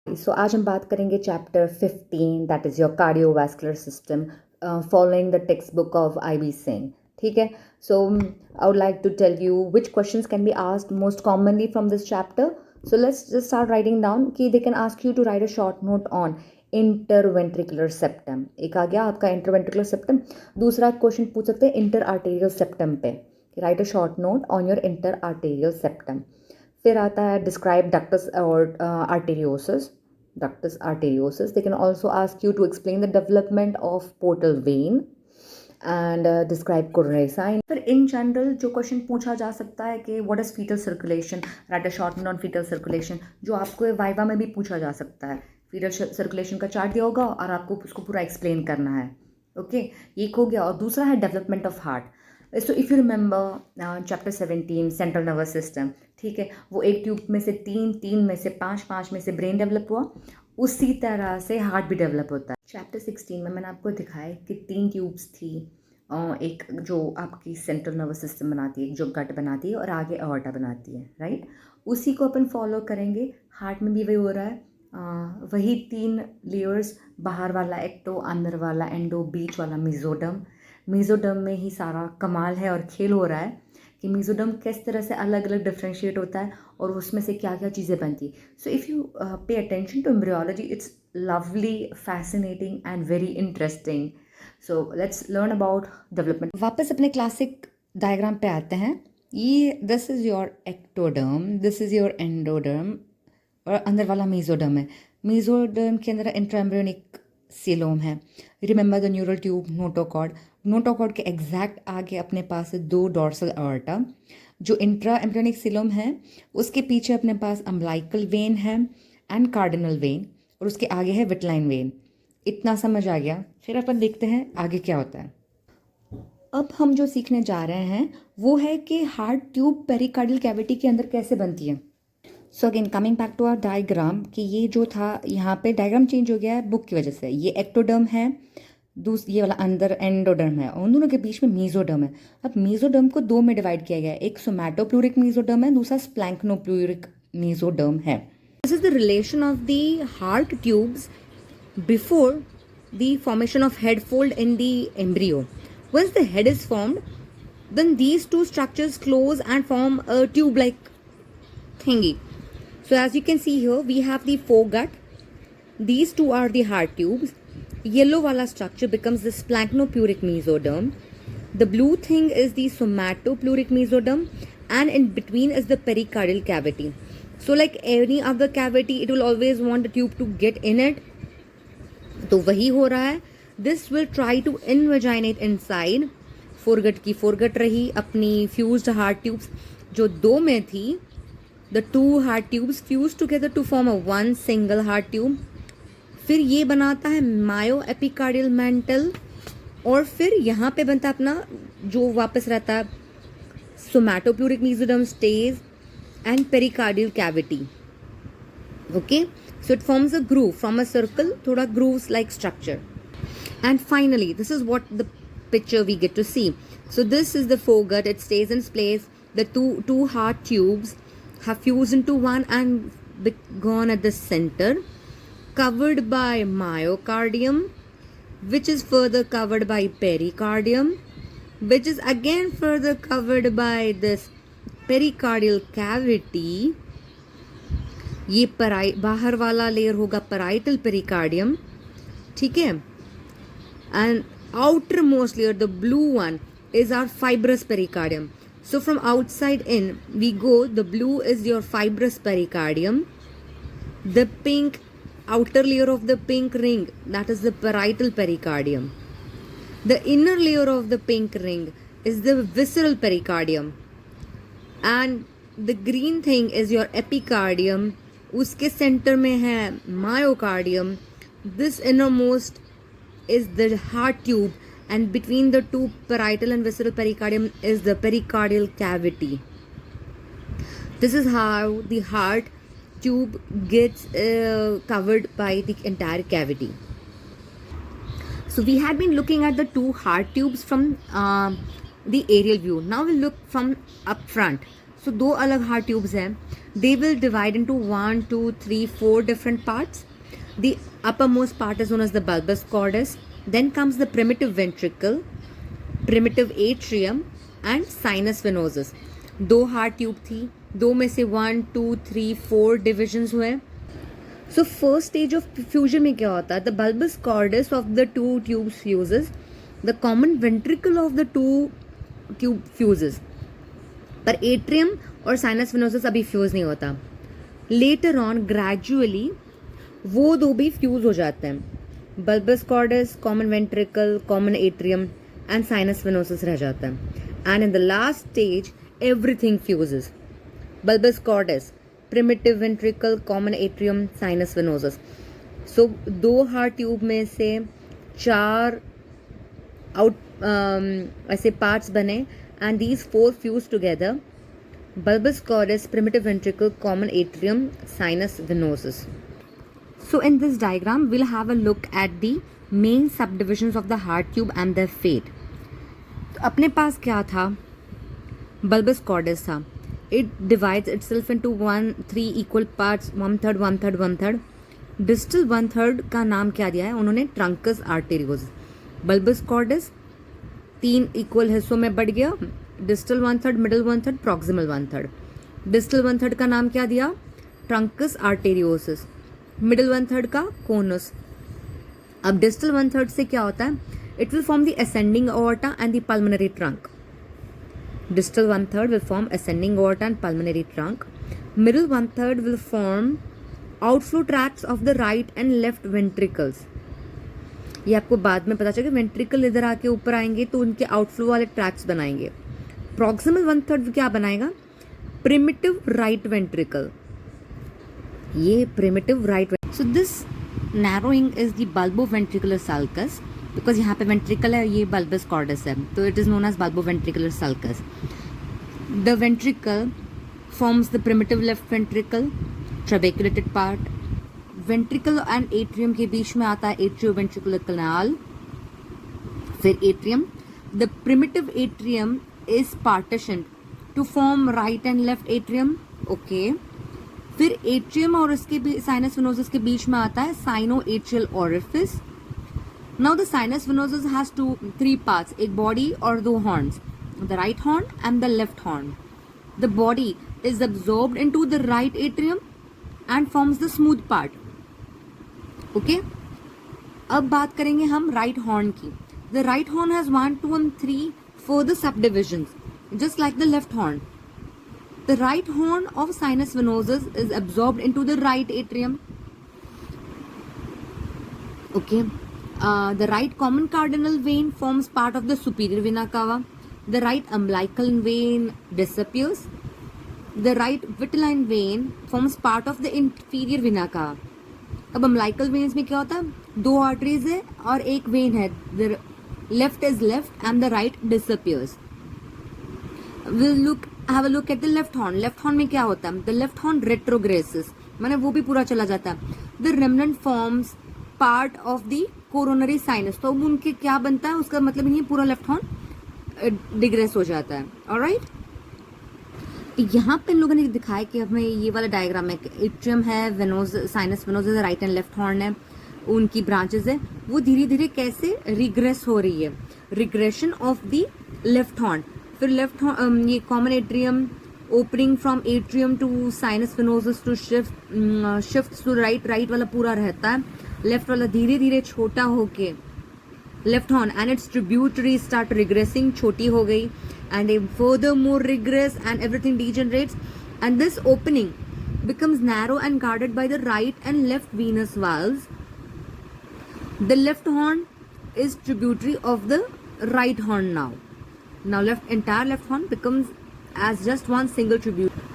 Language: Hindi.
सो आज हम बात करेंगे chapter 15 that is your cardiovascular system following the text book of IB Singh. ठीक है. So I would like to tell you which questions can be asked most commonly from this chapter. So let's just start writing down कि they can ask you to write a short note on interventricular septum. एक आ गया आपका इंटरवेंट्रिकुलर सेप्टम. दूसरा क्वेश्चन पूछ सकते हैं इंटर आर्टेरियल सेप्टम पे. Right a short note on your inter arterial septum. फिर आता है डिस्क्राइब डक्टस और arteriosus. Ductus arteriosus. They can also ask you to explain the development of portal vein and describe coronary sign. फिर in general जो क्वेश्चन पूछा जा सकता है कि what is fetal circulation, write a short note on fetal circulation, जो आपको वाइवा में भी पूछा जा सकता है. fetal circulation का चार्ट दिया होगा और आपको उसको पूरा एक्सप्लेन करना है. ओके, एक हो गया. और दूसरा है development of heart. So if you remember chapter 17 central nervous system. ठीक है, वो एक ट्यूब में से तीन में से पाँच में से ब्रेन डेवलप हुआ. उसी तरह से हार्ट भी डेवलप होता है. चैप्टर 16 में मैंने आपको दिखाया कि 3 ट्यूब्स थी. एक जो आपकी सेंट्रल नर्वस सिस्टम बनाती है, जो गट बनाती है और आगे अॉर्टा बनाती है. राइट, उसी को अपन फॉलो करेंगे. हार्ट में भी वही हो रहा है. वही 3 लेयर्स, बाहर वाला एक्टो, अंदर वाला एंडो, बीच वाला मेसोडर्म. मेसोडर्म में ही सारा कमाल है और खेल हो रहा है कि मेसोडर्म किस तरह से अलग अलग डिफ्रेंशिएट होता है और उसमें से क्या क्या चीज़ें बनती है. So if you pay attention to embryology, it's lovely, fascinating and very interesting. So let's learn about development. वापस अपने क्लासिक डायग्राम पे आते हैं. ये this is your ectoderm, this is your endoderm और अंदर वाला मेसोडर्म है. मेसोडर्म के अंदर इंट्राएम्ब्रियोनिक सीलोम है. Remember the neural tube, notochord. Notochord के एग्जैक्ट आगे अपने पास है 2 डॉर्सल अॉर्टा. जो इंट्रा एम्ब्रियोनिक सीलोम है उसके पीछे अपने पास अम्बिलिकल वेन है एंड कार्डिनल वेन, और उसके आगे है विटलाइन वेन. इतना समझ आ गया. फिर अपन देखते हैं आगे क्या होता है. अब हम जो सीखने जा रहे हैं वो है कि हार्ट ट्यूब पेरिकार्डियल कैविटी के अंदर कैसे बनती है. So again coming back to our diagram कि ये जो था यहाँ पे डायग्राम चेंज हो गया है बुक की वजह से. ये एक्टोडर्म है, ये वाला अंदर एंडोडर्म है, और उन दोनों के बीच में मेसोडर्म है. अब मेसोडर्म को 2 में डिवाइड किया गया है. एक सोमैटोप्लूरिक मेसोडर्म है, दूसरा स्प्लैंक्नोप्लूरिक मेसोडर्म है. This is the relation of the heart tubes before the formation of head fold in the embryo. Once the head is formed, then these two structures close and form a tube like thingy. So as you can see here, we have the foregut. These two are the heart tubes. Yellow wala structure becomes the splanchnopluric mesoderm. The blue thing is the somatopluric mesoderm, and in between is the pericardial cavity. So like any other cavity, it will always want the tube to get in it. तो वही हो रहा है. This will try to invaginate inside. Foregut की फोरगट रही अपनी फ्यूज्ड हार्ट ट्यूब्स जो 2 में थी. The 2 heart tubes fuse together to form a 1 single heart tube. फिर ये बनाता है मायो एपिकार्डियल मेंटल, और फिर यहाँ पे बनता है अपना जो वापस रहता है somatopleuric mesoderm stage and pericardial cavity. Okay, so it forms a groove from a circle, थोड़ा grooves like structure. And finally this is what the picture we get to see. So this is the foregut. It stays in place. The two heart tubes have fused into one and gone at the center, covered by myocardium, which is further covered by pericardium, which is again further covered by this pericardial cavity. ये बाहर वाला लेयर होगा parietal pericardium. ठीक है, and outermost layer, the blue one, is our fibrous pericardium. So from outside in we go, the blue is your fibrous pericardium. The pink outer layer of the pink ring, that is the parietal pericardium. The inner layer of the pink ring is the visceral pericardium, and the green thing is your epicardium. उसके center में है myocardium. This innermost is the heart tube, and between the 2 parietal and visceral pericardium is the pericardial cavity. This is how the heart tube gets covered by the entire cavity. So we had been looking at the 2 heart tubes from the aerial view. Now we'll look from up front. So 2 अलग heart tubes हैं. they will divide into 1, 2, 3, 4 different parts. The uppermost part is known as the bulbous cordus. Then comes the primitive ventricle, primitive atrium and sinus venosus. 2 heart tube थी, 2 में से 1, 2, 3, 4 डिविजन्स हुए. So first stage of fusion में क्या होता है? The bulbus cordis of the 2 tubes fuses, the common ventricle of the 2 tube fuses. पर एट्रियम और साइनस वेनोसस अभी फ्यूज नहीं होता. लेटर ऑन ग्रेजुअली वो दो भी फ्यूज हो जाते हैं. Bulbus cordis, common ventricle, common atrium and sinus venosus रह जाता है. And in the last stage everything fuses. Bulbous cordus, primitive ventricle, common atrium, sinus venosus. So 2 heart tube में से 4 ऐसे पार्ट्स बने and these 4 fuse together. Bulbous cordus, primitive ventricle, common atrium, sinus venosus. So in this diagram we'll have a look at the main subdivisions of the heart tube and their fate. तो अपने पास क्या था? bulbous cordus था. It divides itself into 3 equal parts, 1/3, 1/3, 1/3. Distal 1/3 का नाम क्या दिया है उन्होंने? ट्रंकस आर्टेरियोस. bulbous cordus 3 इक्वल हिस्सों में बढ़ गया. distal 1/3, middle 1/3, proximal 1/3. distal 1/3 का नाम क्या दिया? Trunks arteriosus. middle 1/3 का कोनस. अब distal 1/3 से क्या होता है? It will form the ascending aorta and the pulmonary trunk. Distal 1/3 will form ascending aorta and pulmonary trunk. Middle 1/3 will form outflow tracts of the right and left ventricles. ये आपको बाद में पता चलेगा. वेंट्रिकल इधर आके ऊपर आएंगे तो उनके आउटफ्लो वाले ट्रैक्ट्स बनाएंगे. प्रॉक्सिमल 1/3 क्या बनाएगा? Primitive right ventricle. ये primitive right. So this narrowing is the bulbo ventricular sulcus. Because यहाँ पे वेंट्रिकल है, ये बल्बस कॉर्डस है, तो it is known as bulbo ventricular sulcus. The ventricle forms the primitive left ventricle, trabeculated part. Ventricle and atrium के बीच में आता है एट्रियो वेंट्रिकुलर कनाल, फिर atrium. The primitive atrium is partitioned to form right and left atrium. Okay. फिर एट्रियम और इसके साइनस वेनोसस के बीच में आता है cyano atrial orifice. Now the sinus venosus has 3 parts, एक body और 2 horns, the right horn and the left horn. The body is absorbed into the right atrium and forms the smooth part. Okay? अब बात करेंगे हम right horn की. The right horn has 1, 2 and 3 further subdivisions, just like the left horn. The right horn of sinus venosus is absorbed into the right atrium. Okay. The right common cardinal vein forms part of the superior vena cava. The right umbilical vein disappears. The right vitelline vein forms part of the inferior vena cava. अब umbilical veins में क्या होता है? 2 arteries है और एक vein है. The left is left and the right disappears. We'll have a look at the left horn. Left horn में क्या होता है? The left horn retrogresses, माने वो भी पूरा चला जाता है. The remnant forms part of the coronary sinus. तो उनके क्या बनता है? उसका मतलब नहीं पूरा लेफ्ट हॉर्न डिग्रेस हो जाता है. ऑलराइट. यहाँ पे इन लोगों ने दिखाया कि हमें ये वाला डायग्राम है. एट्रियम है, venosus, sinus venosus right and left horn है, उनकी ब्रांचेस है. वो धीरे धीरे कैसे रिग्रेस हो रही है? Regression of the left horn. फिर लेफ्ट हॉर्न, ये common atrium opening from atrium to sinus venosus to shift to right वाला पूरा रहता है. लेफ्ट वाला धीरे धीरे छोटा होके left horn and its tributary start regressing, छोटी हो गई, and they further more regress and everything degenerates, and this opening becomes narrow and guarded by the right and left venous valves. The left horn is tributary of the right horn now. Now entire left horn becomes as just one single tributary.